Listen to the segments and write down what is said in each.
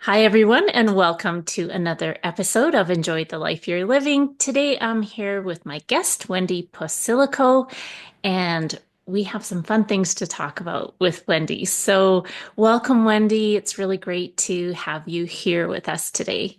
Hi, everyone, and welcome to another episode of Enjoy the Life You're Living. Today, I'm here with my guest, Wendy Posillico, and we have some fun things to talk about with Wendy. So, welcome, Wendy. It's really great to have you here with us today.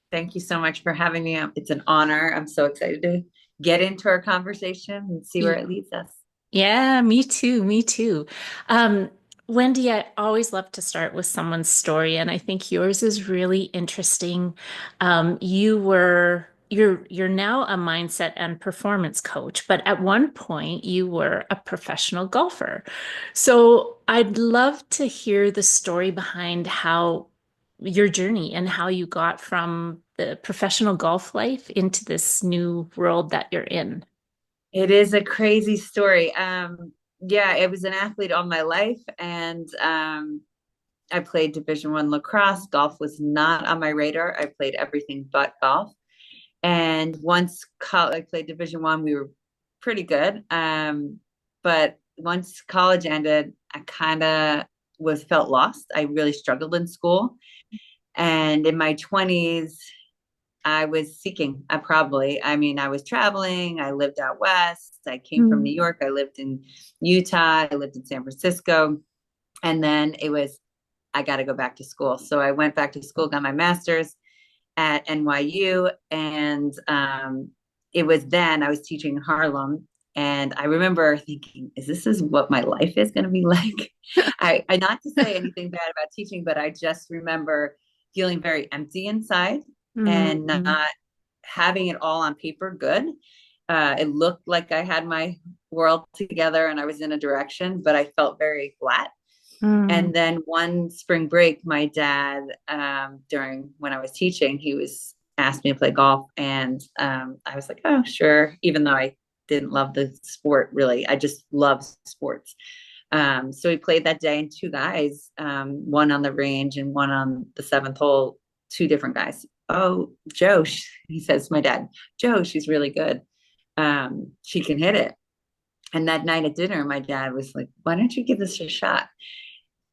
Thank you so much for having me. It's an honor. I'm so excited to get into our conversation and see where Y- it leads us. Yeah, me too. Me too. Um, Wendy, I always love to start with someone's story, and I think yours is really interesting. You're now a mindset and performance coach, but at one point you were a professional golfer. So I'd love to hear the story behind how your journey and how you got from the professional golf life into this new world that you're in. It is a crazy story. Yeah, I was an athlete all my life, and I played Division I lacrosse. Golf was not on my radar. I played everything but golf. And I played Division I, we were pretty good. But once college ended, I kind of was felt lost. I really struggled in school. And in my 20s, I was seeking. I was traveling. I lived out west. I came from New Mm. York. I lived in Utah. I lived in San Francisco. And then I got to go back to school. So I went back to school, got my master's at NYU. And it was then I was teaching in Harlem. And I remember thinking, is what my life is going to be like? I not to say anything bad about teaching, but I just remember feeling very empty inside and Mm. not having it all on paper good. It looked like I had my world together and I was in a direction, but I felt very flat. Mm. And then one spring break, my dad, during when I was teaching, he was asked me to play golf, and I was like, "Oh, sure." Even though I didn't love the sport, really, I just love sports. So we played that day, and two guys, one on the range and one on the seventh hole, two different guys. Oh, Joe, he says to my dad, Joe, she's really good. She can hit it. And that night at dinner, my dad was like, "Why don't you give this a shot?"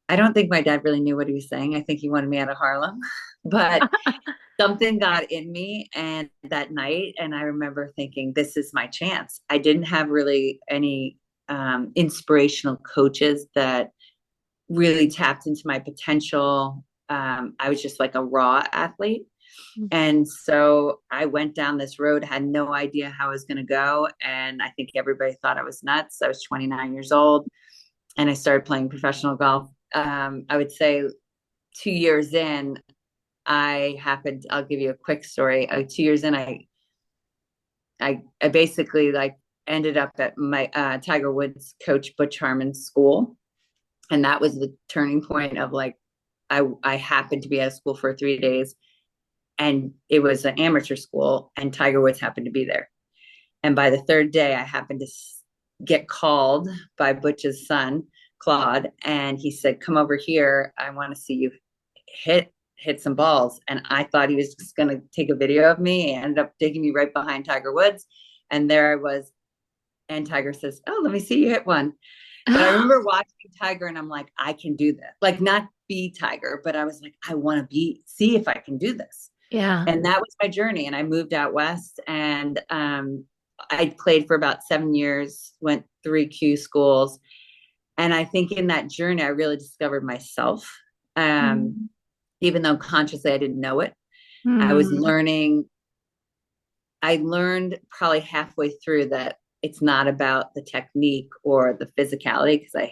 I don't think my dad really knew what he was saying. I think he wanted me out of Harlem, but something got in me and that night. And I remember thinking, this is my chance. I didn't have really any inspirational coaches that really tapped into my potential. I was just like a raw athlete. And so I went down this road, had no idea how I was going to go. And I think everybody thought I was nuts. I was 29 years old and I started playing professional golf. I would say 2 years in, I'll give you a quick story. 2 years in, I basically like ended up at my Tiger Woods coach Butch Harmon's school. And that was the turning point of like, I happened to be at a school for 3 days and it was an amateur school and Tiger Woods happened to be there. And by the third day, I happened to get called by Butch's son, Claude, and he said, "Come over here. I want to see you hit some balls." And I thought he was just going to take a video of me. He ended up taking me right behind Tiger Woods, and there I was. And Tiger says, "Oh, let me see you hit one." But I remember watching Tiger, and I'm like, "I can do this." Like not be Tiger, but I was like, "I want to see if I can do this." Yeah. And that was my journey. And I moved out west, and I played for about 7 years, went 3Q schools. And I think in that journey, I really discovered myself. Um, Mm. Even though consciously I didn't know it, I was Mm. learning. I learned probably halfway through that it's not about the technique or the physicality because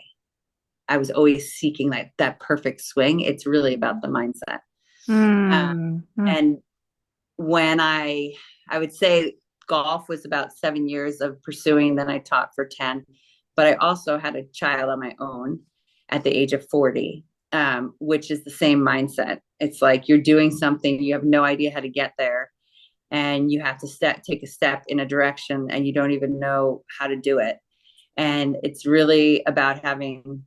I was always seeking that perfect swing. It's really about the mindset. Uh, Mm. Mm. and when I would say golf was about 7 years of pursuing, then I taught for 10. But I also had a child on my own at the age of 40, which is the same mindset. It's like you're doing something, you have no idea how to get there, and you have to take a step in a direction, and you don't even know how to do it. And it's really about having,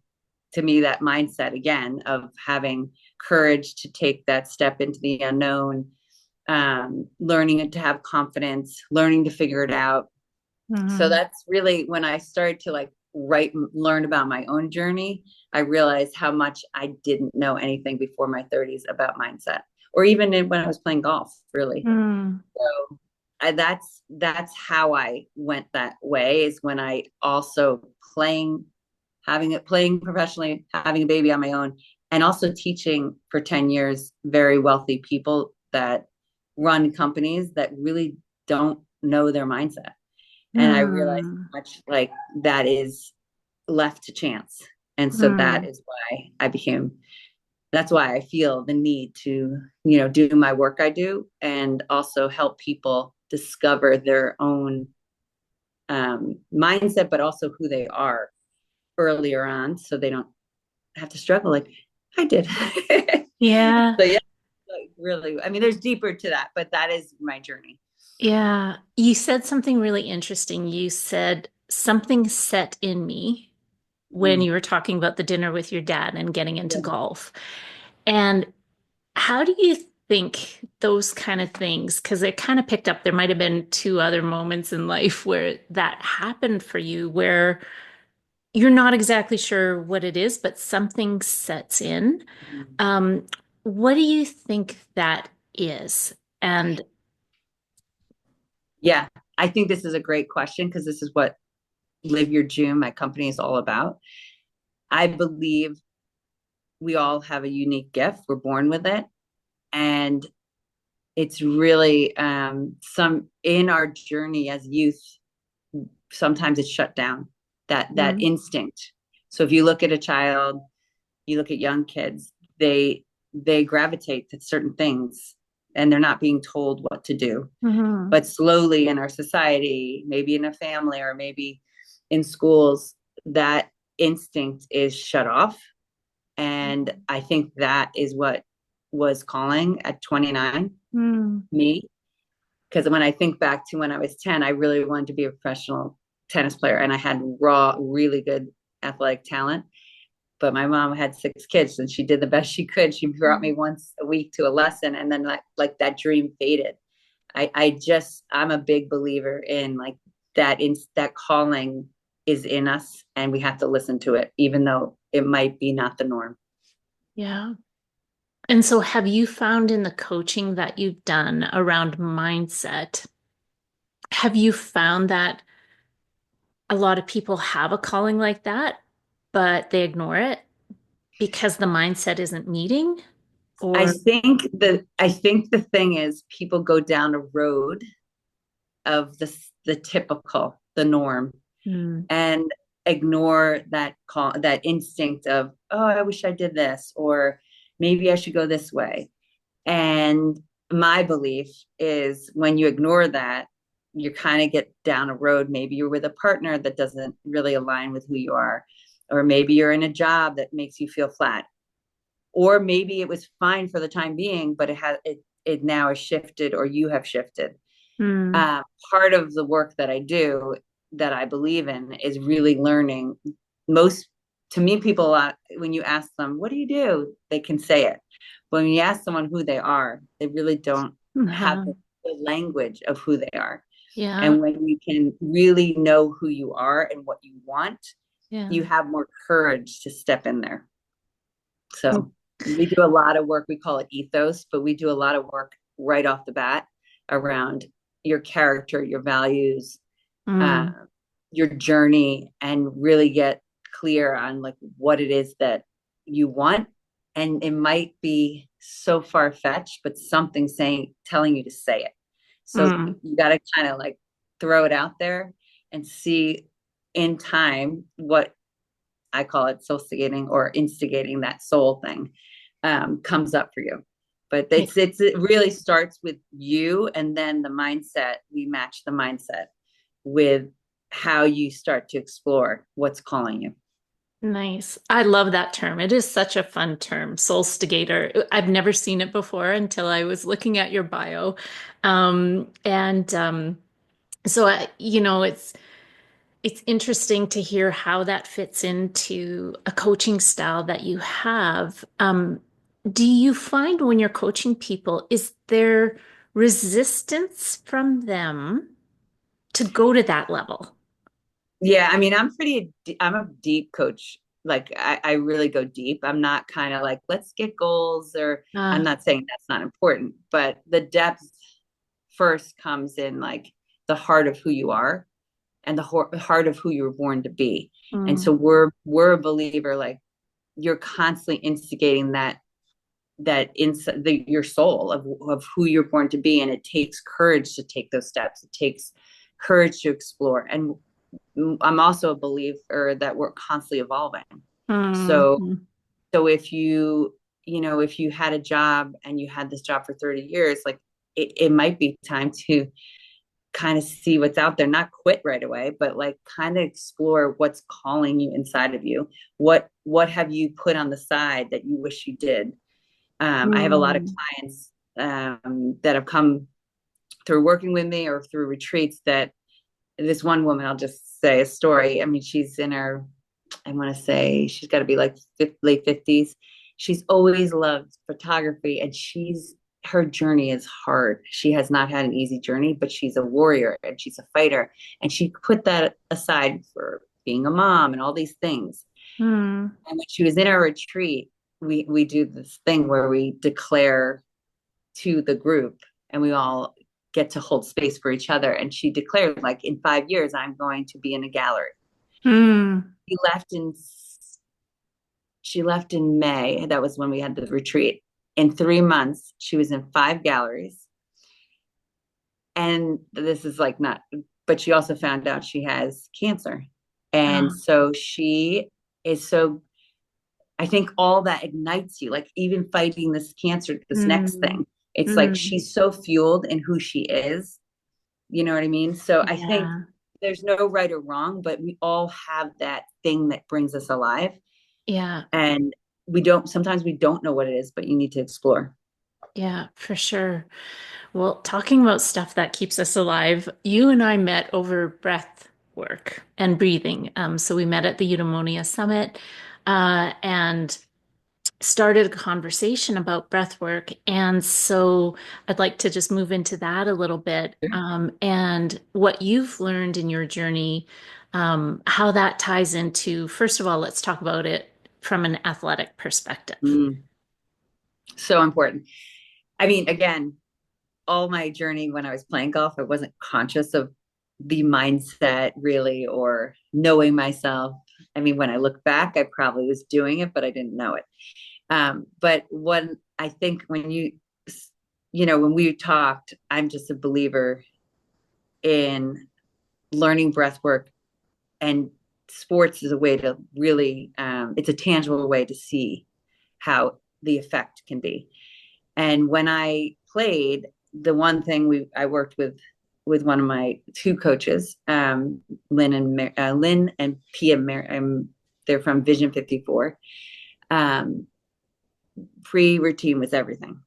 to me, that mindset again of having courage to take that step into the unknown, learning to have confidence, learning to figure it out. So Mm. that's really when I started to like learn about my own journey, I realized how much I didn't know anything before my 30s about mindset, or even when I was playing golf, really. Mm, So that's how I went that way, is when I also playing having it playing professionally, having a baby on my own, and also teaching for 10 years very wealthy people that run companies that really don't know their mindset. And I realized mm, how much like that is left to chance. And so that mm. is why that's why I feel the need to, do my work I do, and also help people discover their own mindset, but also who they are earlier on, so they don't have to struggle like I did. Yeah. So yeah, like really, I mean, there's deeper to that, but that is my journey. Yeah. You said something really interesting. You said something set in me when Mm, you were talking about the dinner with your dad and getting into yeah. golf. And how do you think those kind of things, because it kind of picked up, there might have been two other moments in life where that happened for you, where you're not exactly sure what it is, but something sets in. Mm. Um, what do you think that is? And Yeah, I think this is a great question, because this is what Live Your June, my company, is all about. I believe we all have a unique gift. We're born with it. And it's really some in our journey as youth, sometimes it's shut down, that mm, instinct. So if you look at a child, you look at young kids, they gravitate to certain things, and they're not being told what to do. mhm, But slowly in our society, maybe in a family or maybe in schools, that instinct is shut off. And I think that is what was calling at 29 mm, me. Because when I think back to when I was 10, I really wanted to be a professional tennis player, and I had raw, really good athletic talent. But my mom had 6 kids, and she did the best she could. She brought me once a week to a lesson, and then like that dream faded. I'm a big believer in like that calling is in us, and we have to listen to it, even though it might be not the norm. yeah. And so, have you found in the coaching that you've done around mindset, have you found that a lot of people have a calling like that, but they ignore it because the mindset isn't meeting? Or, I think the thing is, people go down a road of the typical, the norm, mm, and ignore that instinct of, oh, I wish I did this, or maybe I should go this way. And my belief is, when you ignore that, you kind of get down a road. Maybe you're with a partner that doesn't really align with who you are, or maybe you're in a job that makes you feel flat, or maybe it was fine for the time being, but it now has shifted, or you have shifted. mm, uh, Part of the work that I do, that I believe in, is really learning. Most To me, people a lot, when you ask them, what do you do? They can say it. But when you ask someone who they are, they really don't have uh-huh, the language of who they are. yeah, And when you can really know who you are and what you want, you yeah. have more courage to step in there. So we do a lot of work. We call it ethos, but we do a lot of work right off the bat around your character, your values, uh, Mm, your journey, and really get clear on like what it is that you want. And it might be so far fetched, but something telling you to say it. So mm, you got to kind of like throw it out there and see in time what I call it instigating, or instigating that soul thing, comes up for you. But yeah, it really starts with you, and then the mindset. We match the mindset with how you start to explore what's calling you. nice. I love that term. It is such a fun term, solstigator. I've never seen it before until I was looking at your bio. And so it's interesting to hear how that fits into a coaching style that you have. Do you find when you're coaching people, is there resistance from them to go to that level? Yeah, I mean, I'm a deep coach. Like I really go deep. I'm not kind of like, let's get goals, or I'm Ah, not saying that's not important, but the depth first comes in like the heart of who you are and the heart of who you were born to be. And so mm, we're a believer, like you're constantly instigating that inside your soul of who you're born to be, and it takes courage to take those steps. It takes courage to explore. And I'm also a believer that we're constantly evolving. mm, So mm, if if you had a job and you had this job for 30 years, like it might be time to kind of see what's out there, not quit right away, but like kind of explore what's calling you inside of you. What have you put on the side that you wish you did? I have a lot of mm. clients that have come through working with me or through retreats. That this one woman, I'll just say a story. I mean, she's in her, I want to say she's got to be like late 50s. She's always loved photography, and her journey is hard. She has not had an easy journey, but she's a warrior and she's a fighter. And she put that aside for being a mom and all these things. Mm. And when she was in our retreat, we do this thing where we declare to the group, and we all get to hold space for each other. And she declared, like, in 5 years, I'm going to be in a gallery. Mm. She left in she left in May. That was when we had the retreat. In 3 months, she was in 5 galleries. And this is like not, but she also found out she has cancer. And Ah, so she is so, I think all that ignites you, like even fighting this cancer, this next mm, thing. It's like mm. she's so fueled in who she is. You know what I mean? So I think Yeah, there's no right or wrong, but we all have that thing that brings us alive. yeah, And sometimes we don't know what it is, but you need to explore. yeah, for sure. Well, talking about stuff that keeps us alive, you and I met over breath work and breathing. So we met at the Eudaimonia Summit, and started a conversation about breath work. And so I'd like to just move into that a little bit, and what you've learned in your journey, how that ties into, first of all, let's talk about it from an athletic perspective. Mm, so important. I mean, again, all my journey when I was playing golf, I wasn't conscious of the mindset really, or knowing myself. I mean, when I look back, I probably was doing it, but I didn't know it. But when I think when we talked, I'm just a believer in learning breath work, and sports is a way to really, it's a tangible way to see how the effect can be. And when I played, the one thing I worked with one of my two coaches, Lynn and Pia. They're from Vision 54. Um, Pre-routine was everything.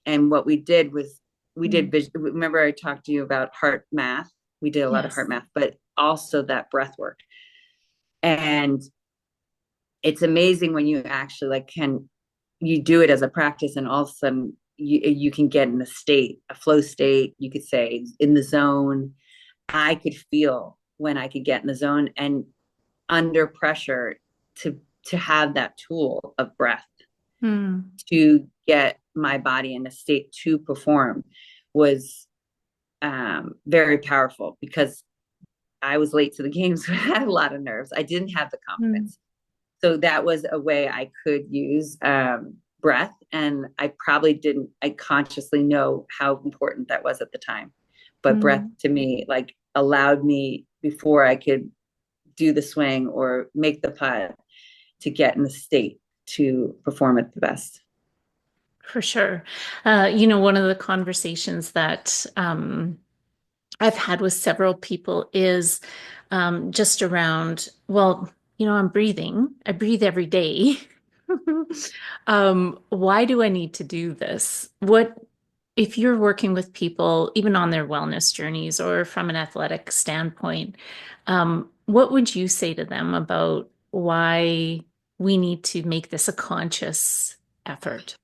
And what we did was we did Mm. vision. Remember, I talked to you about heart math. We did a lot of Yes. heart math, but also that breath work. And it's amazing when you actually like can you do it as a practice, and all of a sudden you can get in a flow state. You could say in the zone. I could feel when I could get in the zone, and under pressure, to have that tool of breath Mm. to get my body in a state to perform was very powerful, because I was late to the games. I had a lot of nerves. I didn't have the Mm. confidence. So that was a way I could use breath. And I consciously know how important that was at the time. But breath Mm. to me, like, allowed me, before I could do the swing or make the putt, to get in the state to perform at the best. For sure. One of the conversations that I've had with several people is just around, well, I'm breathing. I breathe every day. Why do I need to do this? If you're working with people, even on their wellness journeys or from an athletic standpoint, what would you say to them about why we need to make this a conscious effort?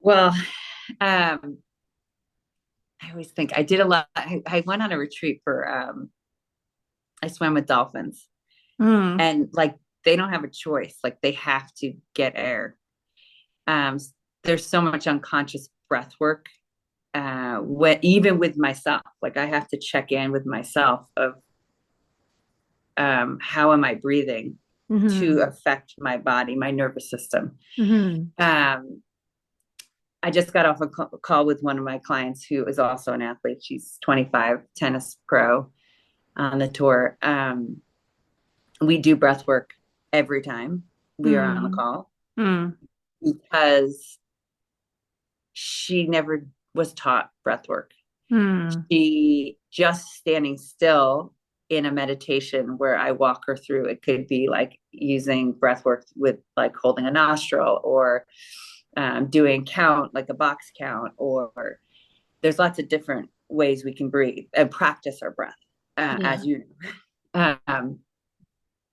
Well, um, I always think I did a lot. I went on a retreat for I swam with dolphins, Mm. and like they don't have a choice. Like they have to get air. Um, there's so much unconscious breath work. Even with myself, like I have to check in with myself of how am I breathing to Hmm. affect my body, my nervous system. Hmm. Um, I just got off a call with one of my clients who is also an athlete. She's 25, tennis pro on the tour. We do breath work every time we are on the Hmm. call Hmm. because she never was taught breath work. Hmm. She just standing still in a meditation where I walk her through, it could be like using breath work with like holding a nostril or doing count, like a box count, or there's lots of different ways we can breathe and practice our breath, Yeah. as you know.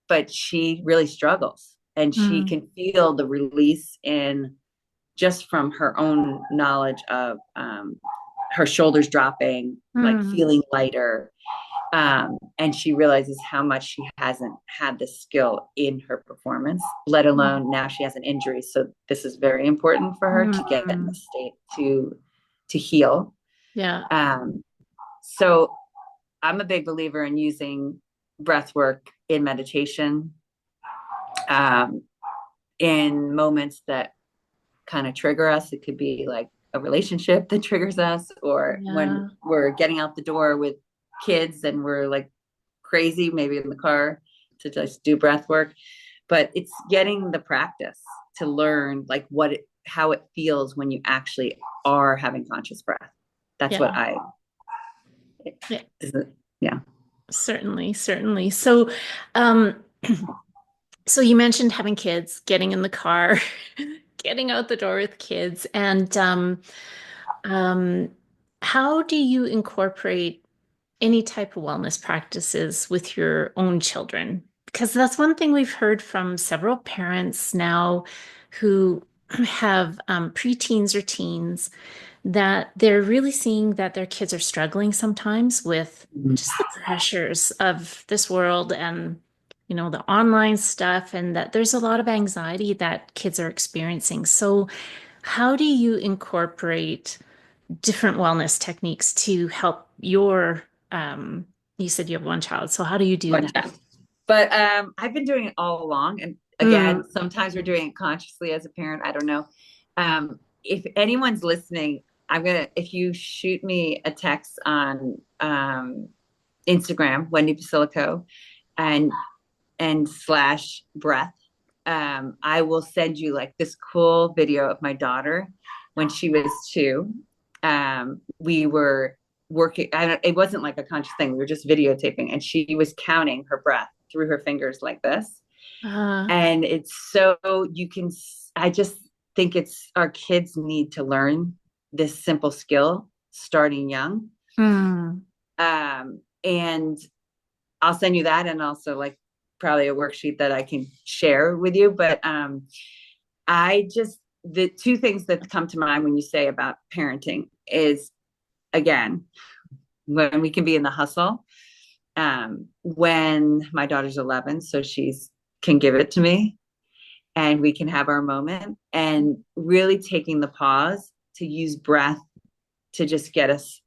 But she really struggles and she Hmm. can feel the release in just from her own knowledge of her shoulders dropping, like Hmm. feeling lighter. And she realizes how much she hasn't had the skill in her performance, let alone now she has an injury. So this is very important for her to get in the Hmm. state to heal. Yeah. Um, so I'm a big believer in using breath work in meditation, um, in moments that kind of trigger us. It could be like a relationship that triggers us, or when Yeah. we're getting out the door with kids and we're like crazy, maybe in the car to just do breath work. But it's getting the practice to learn like how it feels when you actually are having conscious breath. That's what Yeah. I, Yeah. yeah. Certainly. Certainly. So, um, so you mentioned having kids, getting in the car, getting out the door with kids, and um, how do you incorporate any type of wellness practices with your own children? Because that's one thing we've heard from several parents now who have preteens or teens that they're really seeing that their kids are struggling sometimes with just the pressures of this world and the online stuff, and that there's a lot of anxiety that kids are experiencing. So how do you incorporate different wellness techniques to help you said you have one child, so how do you do One that? child. But I've been doing it all along. And Mm. again, sometimes we're doing it consciously as a parent. I don't know. If anyone's listening, if you shoot me a text on Instagram, Wendy Posillico, and slash breath, I will send you like this cool video of my daughter when she was 2. We were working, it wasn't like a conscious thing. We were just videotaping, and she was counting her breath through her fingers like this. Uh, And it's so you can, I just think it's our kids need to learn this simple skill starting young. mm, And I'll send you that, and also like probably a worksheet that I can share with you. But I just the two things that come to mind when you say about parenting is, again, when we can be in the hustle. When my daughter's 11, so she's can give it to me, and we can have our moment, and really taking the pause to use breath to just get us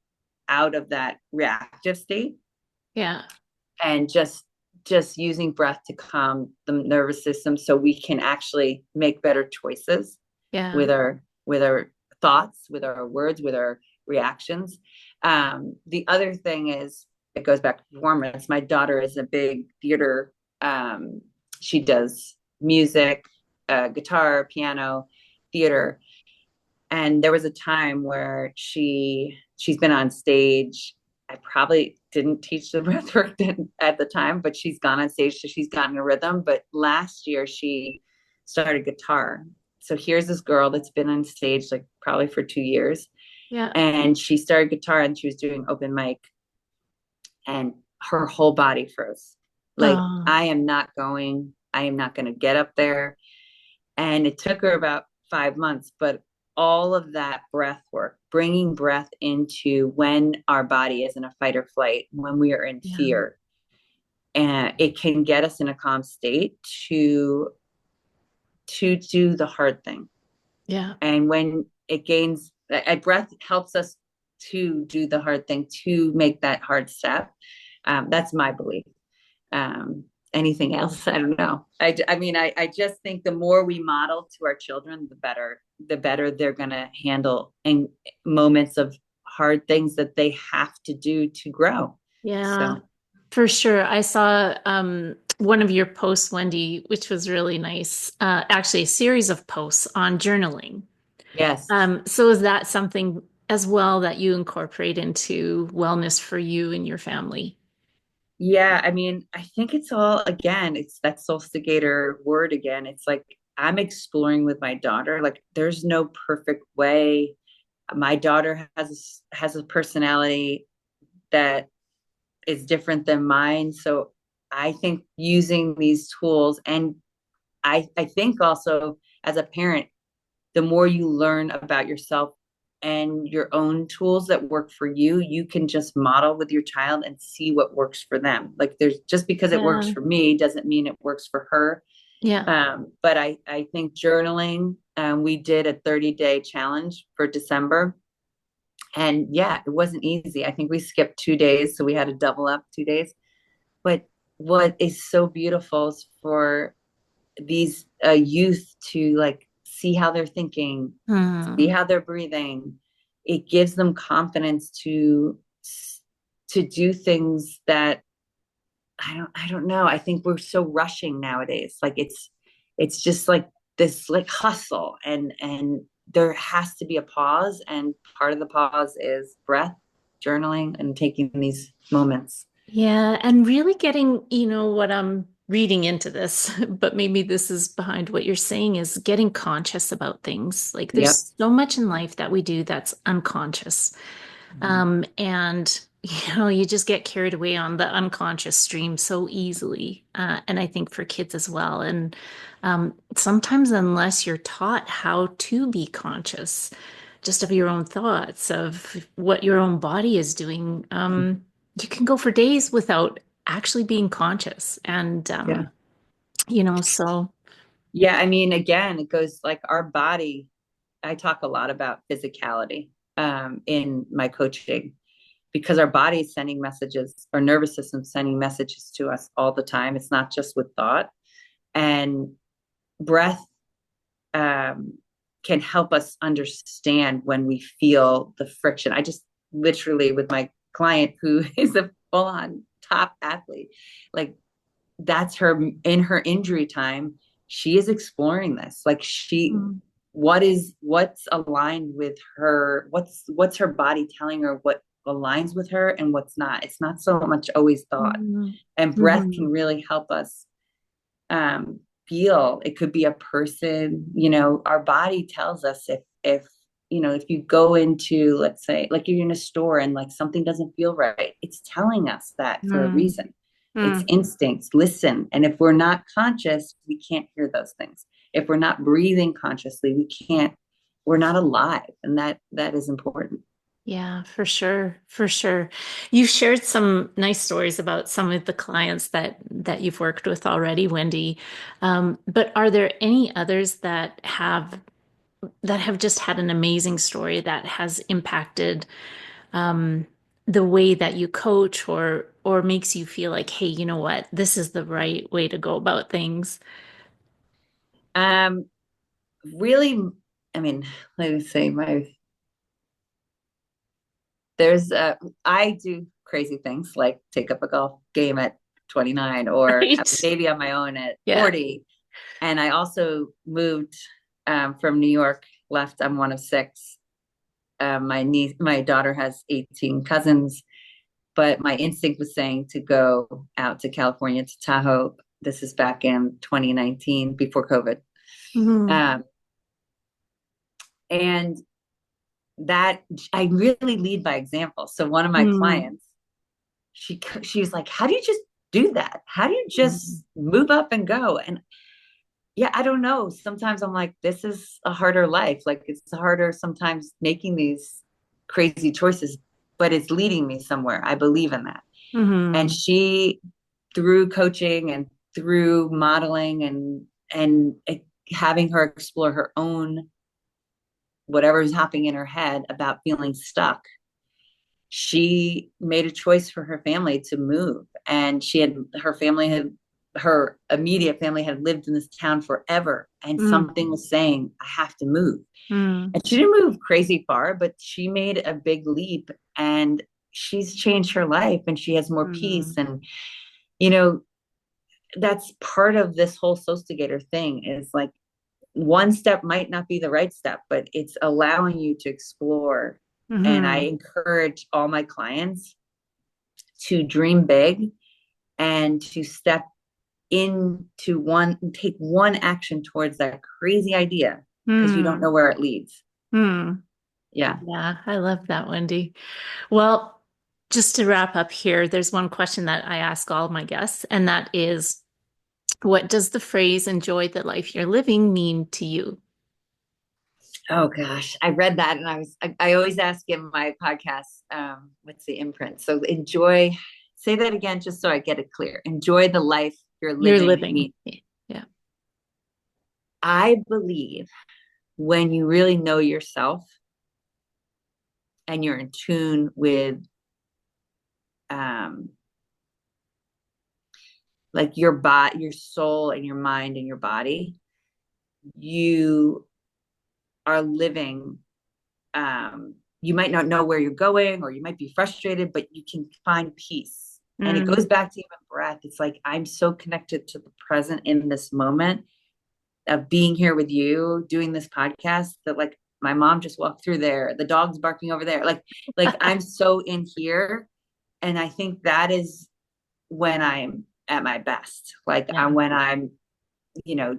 out of that reactive state, yeah, and just using breath to calm the nervous system so we can actually make better choices yeah, with our thoughts, with our words, with our reactions. The other thing is, it goes back to performance. My daughter is a big theater. She does music, guitar, piano, theater. And there was a time where she's been on stage. I probably didn't teach the breathwork at the time, but she's gone on stage, so she's gotten a rhythm. But last year she started guitar. So here's this girl that's been on stage like probably for 2 years, yeah. and she started guitar and she was doing open mic, and her whole body froze. Like, Oh, I am not going to get up there. And it took her about 5 months, but all of that breath work, bringing breath into when our body is in a fight or flight, when we are in yeah. fear, and it can get us in a calm state to do the hard thing. Yeah. And when it gains a breath helps us to do the hard thing, to make that hard step. That's my belief. um, Anything else, I don't know. I mean, I just think the more we model to our children, the better they're going to handle in moments of hard things that they have to do to grow. Yeah, So for sure. I saw one of your posts, Wendy, which was really nice. Actually, a series of posts on journaling. yes. So is that something as well that you incorporate into wellness for you and your family? Yeah, I mean, I think it's all, again, it's that Solstigator word again. It's like I'm exploring with my daughter. Like there's no perfect way. My daughter has a personality that is different than mine. So I think using these tools, and I think also as a parent, the more you learn about yourself and your own tools that work for you, you can just model with your child and see what works for them. Like there's just because it works Yeah. for me doesn't mean it works for her. Yeah. But I think journaling, we did a 30-day challenge for December. And yeah, it wasn't easy. I think we skipped 2 days. So we had to double up 2 days. But what is so beautiful is for these youth to like see how they're thinking, see Hmm. how they're breathing. It gives them confidence to do things that I don't know. I think we're so rushing nowadays. Like it's just like this like hustle, and there has to be a pause, and part of the pause is breath, journaling, and taking these moments. Yeah, and really getting, what I'm reading into this, but maybe this is behind what you're saying is getting conscious about things. Like Yep. there's so much in life that we do that's unconscious. And you just get carried away on the unconscious stream so easily. And I think for kids as well. And sometimes, unless you're taught how to be conscious, just of your own thoughts, of what your own body is doing, you can go for days without actually being conscious. And, Yeah. so Yeah. I mean, again, it goes like our body. I talk a lot about physicality in my coaching because our body is sending messages, our nervous system sending messages to us all the time. It's not just with thought. And breath um, can help us understand when we feel the friction. I just literally, with my client who is a full on top athlete, like that's her in her injury time. She is exploring this. Like mm, what's aligned with her? What's her body telling her what aligns with her and what's not? It's not so much always thought. mm, And breath can mhm, really help us feel. It could be a person. Our body tells us if if you go into, let's say, like you're in a store and like something doesn't feel right, it's telling us that for a mm, reason. It's mm. instincts. Listen. And if we're not conscious, we can't hear those things. If we're not breathing consciously, we're not alive. And that is important. Yeah, for sure. For sure. You shared some nice stories about some of the clients that you've worked with already, Wendy. But are there any others that have just had an amazing story that has impacted um, the way that you coach or makes you feel like, hey, you know what? This is the right way to go about things. Um, Really, I mean, let me say there's I do crazy things like take up a golf game at 29 or have a Right? baby on my own at Yeah. 40. And I also moved from New York, left. I'm one of six. My daughter has 18 cousins, but my instinct was saying to go out to California, to Tahoe. This is back in 2019 before COVID. Mhm. Um, and that I really lead by example. So one of my Mm. clients, she's like, how do you just do that? How do you Mhm. just move up and go? And yeah, I don't know. Sometimes I'm like, this is a harder life. Like it's harder sometimes making these crazy choices, but it's leading me somewhere. I believe in that. And Mhm. she through coaching and through modeling and having her explore her own whatever was happening in her head about feeling stuck, she made a choice for her family to move. And her immediate family had lived in this town forever. And Mm, something was saying, I have to move. mm, And she didn't move crazy far, but she made a big leap and she's changed her life and she has more peace. mm, And, you know, that's part of this whole Sostigator thing is like one step might not be the right step, but it's allowing you to explore. And I mm, encourage all my clients to dream big and to step into take one action towards that crazy idea because you don't mm, know where it leads. mm. Yeah. Yeah, I love that, Wendy. Well, just to wrap up here, there's one question that I ask all my guests, and that is, what does the phrase enjoy the life you're living mean to you? Oh gosh, I read that and I always ask in my podcast, what's the imprint? So say that again just so I get it clear. Enjoy the life you're You're living. living. Yeah. I believe when you really know yourself and you're in tune with um like your soul and your mind and your body, you are living. You might not know where you're going or you might be frustrated, but you can find peace. And it goes Mm, back to even breath. It's like I'm so connected to the present in this moment of being here with you doing this podcast that like my mom just walked through there, the dog's barking over there, like I'm so in here. And I think that is when I'm at my best, like yeah. I'm when I'm,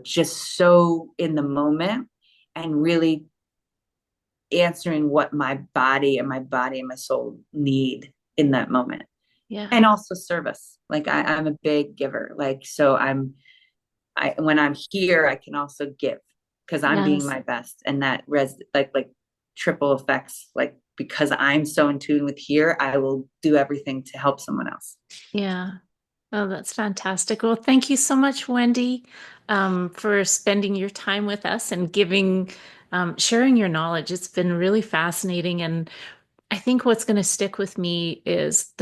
just so in the moment and really answering what my body and my soul need in that moment. Yeah. And also service, like I'm a big giver, like so I when I'm here I can also give because I'm being Yes. my best. And that like triple effects, like because I'm so in tune with here I will do everything to help someone else. Yeah. Oh, that's fantastic. Well, thank you so much, Wendy, for spending your time with us and sharing your knowledge. It's been really fascinating. And I think what's going to stick with me is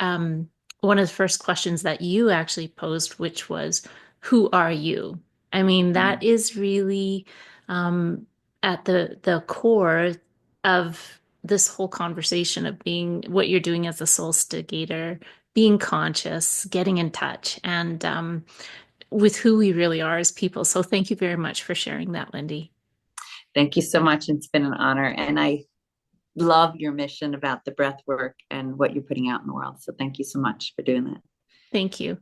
um, one of the first questions that you actually posed, which was, who are you? I mean, that Mm. is really um, at the core of this whole conversation of being what you're doing as a soul stigator, being conscious, getting in touch, and with who we really are as people. So thank you very much for sharing that, Wendy. Thank you so much. It's been an honor. And I love your mission about the breath work and what you're putting out in the world. So thank you so much for doing that. Thank you.